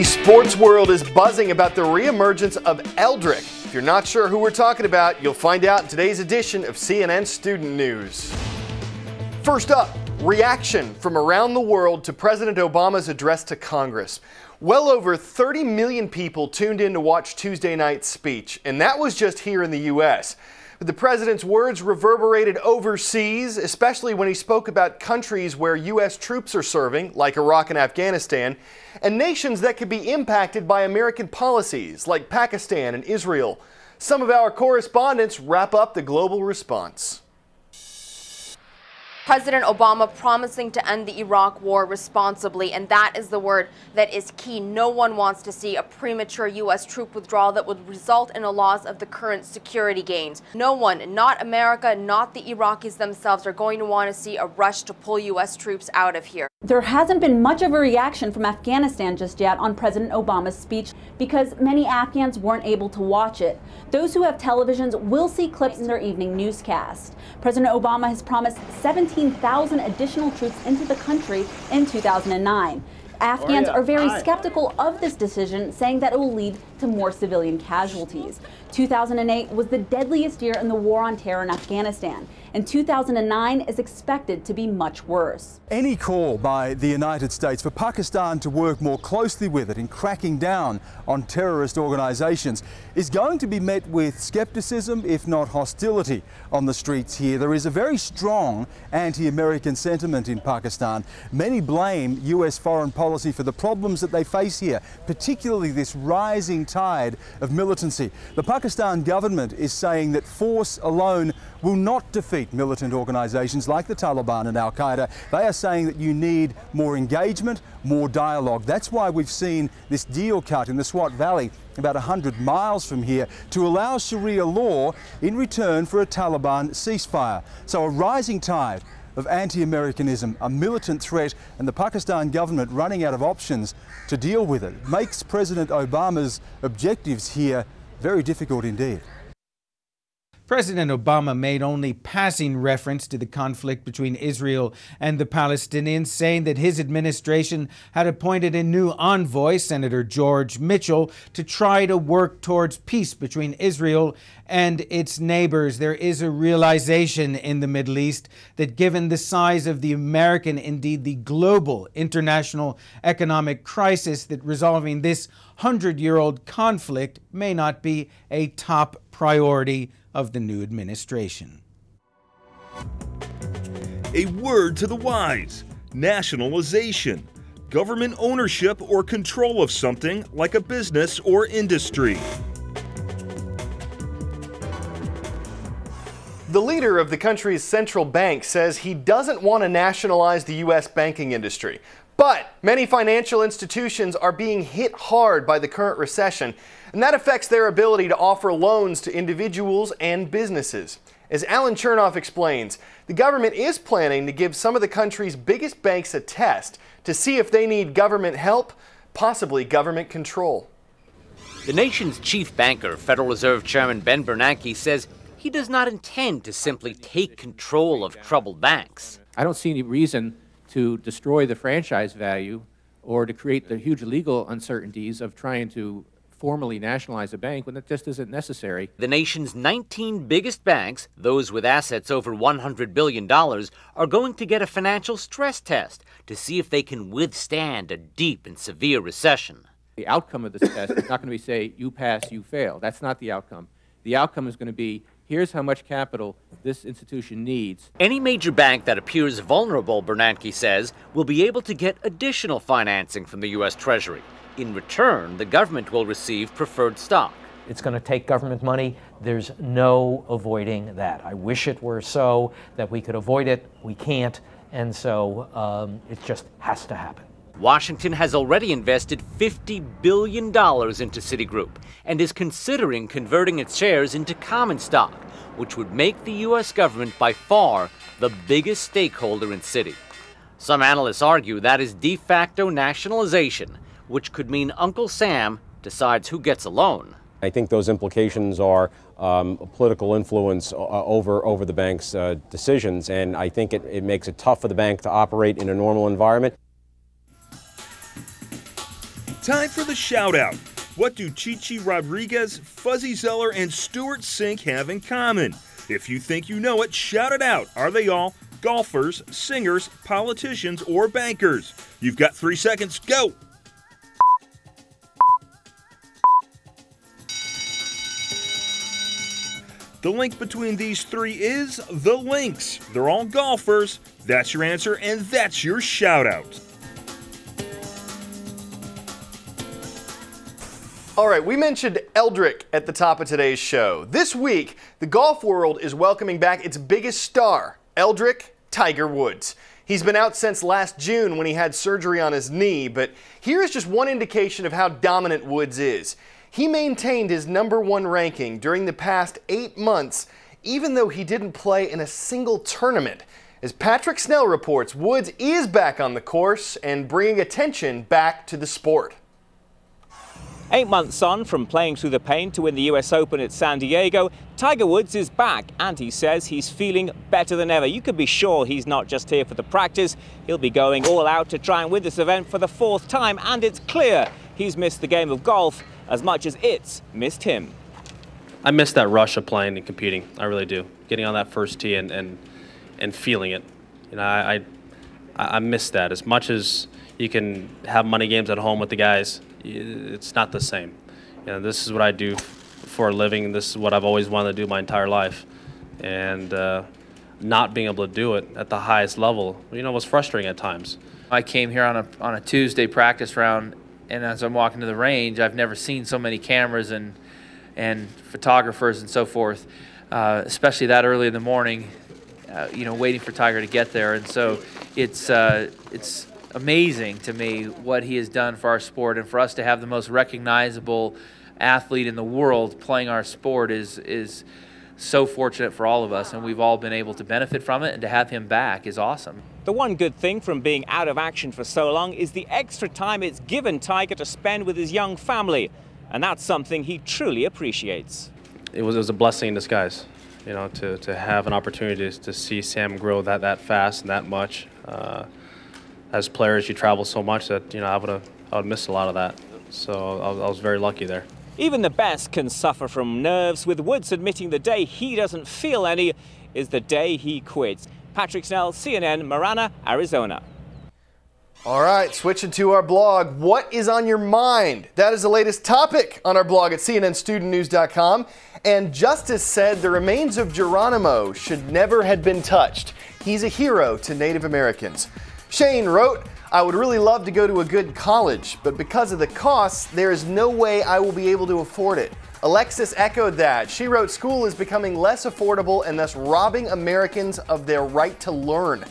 The sports world is buzzing about the reemergence of Eldrick. If you're not sure who we're talking about, you'll find out in today's edition of CNN Student News. First up, reaction from around the world to President Obama's address to Congress. Well over 30 million people tuned in to watch Tuesday night's speech, and that was just here in the U.S. But the president's words reverberated overseas, especially when he spoke about countries where U.S. troops are serving, like Iraq and Afghanistan, and nations that could be impacted by American policies, like Pakistan and Israel. Some of our correspondents wrap up the global response. President Obama promising to end the Iraq war responsibly, and that is the word that is key. No one wants to see a premature U.S. troop withdrawal that would result in a loss of the current security gains. No one, not America, not the Iraqis themselves, are going to want to see a rush to pull U.S. troops out of here. There hasn't been much of a reaction from Afghanistan just yet on President Obama's speech because many Afghans weren't able to watch it. Those who have televisions will see clips in their evening newscast. President Obama has promised 17,000 additional troops into the country in 2009. Afghans are very skeptical of this decision, saying that it will lead to more civilian casualties. 2008 was the deadliest year in the war on terror in Afghanistan, and 2009 is expected to be much worse. Any call by the United States for Pakistan to work more closely with it in cracking down on terrorist organizations is going to be met with skepticism, if not hostility, on the streets here. There is a very strong anti-American sentiment in Pakistan. Many blame US foreign policy for the problems that they face here, particularly this rising tide of militancy. The Pakistan government is saying that force alone will not defeat militant organizations like the Taliban and Al-Qaeda. They are saying that you need more engagement, more dialogue. That's why we've seen this deal cut in the Swat Valley, about 100 miles from here, to allow Sharia law in return for a Taliban ceasefire. So a rising tide of anti-Americanism, a militant threat, and the Pakistan government running out of options to deal with it makes President Obama's objectives here very difficult indeed. President Obama made only passing reference to the conflict between Israel and the Palestinians, saying that his administration had appointed a new envoy, Senator George Mitchell, to try to work towards peace between Israel and its neighbors. There is a realization in the Middle East that given the size of the American, indeed the global international economic crisis, that resolving this 100-year-old conflict may not be a top priority of the new administration. A word to the wise: nationalization, government ownership or control of something like a business or industry. The leader of the country's central bank says he doesn't want to nationalize the U.S. banking industry. But many financial institutions are being hit hard by the current recession, and that affects their ability to offer loans to individuals and businesses. As Alan Chernoff explains, the government is planning to give some of the country's biggest banks a test to see if they need government help, possibly government control. The nation's chief banker, Federal Reserve Chairman Ben Bernanke, says he does not intend to simply take control of troubled banks. I don't see any reason to destroy the franchise value or to create the huge legal uncertainties of trying to formally nationalize a bank when that just isn't necessary. The nation's 19 biggest banks, those with assets over $100 billion, are going to get a financial stress test to see if they can withstand a deep and severe recession. The outcome of this test is not going to be, say, you pass, you fail. That's not the outcome. The outcome is going to be, here's how much capital this institution needs. Any major bank that appears vulnerable, Bernanke says, will be able to get additional financing from the U.S. Treasury. In return, the government will receive preferred stock. It's going to take government money. There's no avoiding that. I wish it were so that we could avoid it. We can't, and so it just has to happen. Washington has already invested $50 billion into Citigroup and is considering converting its shares into common stock, which would make the U.S. government by far the biggest stakeholder in Citi. Some analysts argue that is de facto nationalization, which could mean Uncle Sam decides who gets a loan. I think those implications are political influence over the bank's decisions, and I think it makes it tough for the bank to operate in a normal environment. Time for the shout-out. What do Chichi Rodriguez, Fuzzy Zeller, and Stuart Sink have in common? If you think you know it, shout it out. Are they all golfers, singers, politicians, or bankers? You've got 3 seconds. Go! The link between these three is the Lynx. They're all golfers. That's your answer, and that's your shout-out. All right, we mentioned Eldrick at the top of today's show. This week, the golf world is welcoming back its biggest star, Eldrick Tiger Woods. He's been out since last June when he had surgery on his knee, but here is just one indication of how dominant Woods is. He maintained his #1 ranking during the past 8 months, even though he didn't play in a single tournament. As Patrick Snell reports, Woods is back on the course and bringing attention back to the sport. 8 months on from playing through the pain to win the US Open at San Diego, Tiger Woods is back and he says he's feeling better than ever. You can be sure he's not just here for the practice. He'll be going all out to try and win this event for the 4th time, and it's clear he's missed the game of golf as much as it's missed him. I miss that rush of playing and competing. I really do. Getting on that first tee and feeling it. You know, I miss that. As much as you can have money games at home with the guys, it's not the same. You know, this is what I do for a living. This is what I've always wanted to do my entire life. And not being able to do it at the highest level, you know, was frustrating at times. I came here on a Tuesday practice round, and as I'm walking to the range, I've never seen so many cameras and photographers and so forth, especially that early in the morning, you know, waiting for Tiger to get there. And so it's amazing to me what he has done for our sport, and for us to have the most recognizable athlete in the world playing our sport is so fortunate for all of us, and we've all been able to benefit from it, and to have him back is awesome. The one good thing from being out of action for so long is the extra time it's given Tiger to spend with his young family, and that's something he truly appreciates. It was a blessing in disguise, you know, to have an opportunity to see Sam grow that fast and that much. As players, you travel so much that, you know, I would miss a lot of that. So I was very lucky there. Even the best can suffer from nerves, with Woods admitting the day he doesn't feel any is the day he quits. Patrick Snell, CNN, Marana, Arizona. All right, switching to our blog. What is on your mind? That is the latest topic on our blog at cnnstudentnews.com. And Justice said the remains of Geronimo should never have been touched. He's a hero to Native Americans. Shane wrote, I would really love to go to a good college, but because of the costs, there is no way I will be able to afford it. Alexis echoed that. She wrote, school is becoming less affordable and thus robbing Americans of their right to learn.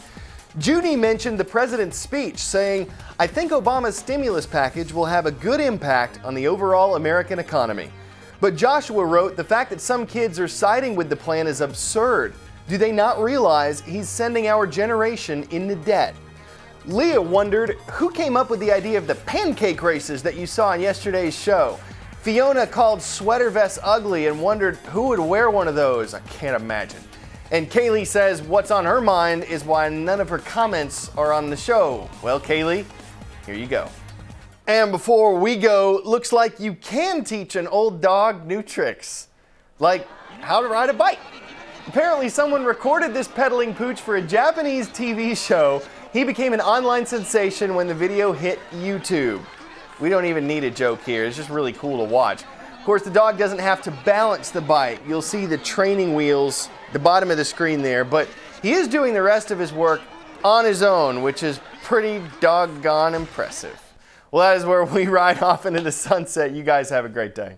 Judy mentioned the president's speech, saying, I think Obama's stimulus package will have a good impact on the overall American economy. But Joshua wrote, the fact that some kids are siding with the plan is absurd. Do they not realize he's sending our generation into debt? Leah wondered, who came up with the idea of the pancake races that you saw on yesterday's show? Fiona called sweater vests ugly and wondered who would wear one of those. I can't imagine. And Kaylee says what's on her mind is why none of her comments are on the show. Well, Kaylee, here you go. And before we go, looks like you can teach an old dog new tricks, like how to ride a bike. Apparently someone recorded this pedaling pooch for a Japanese TV show. He became an online sensation when the video hit YouTube. We don't even need a joke here, it's just really cool to watch. Of course, the dog doesn't have to balance the bike. You'll see the training wheels, the bottom of the screen there, but he is doing the rest of his work on his own, which is pretty doggone impressive. Well, that is where we ride off into the sunset. You guys have a great day.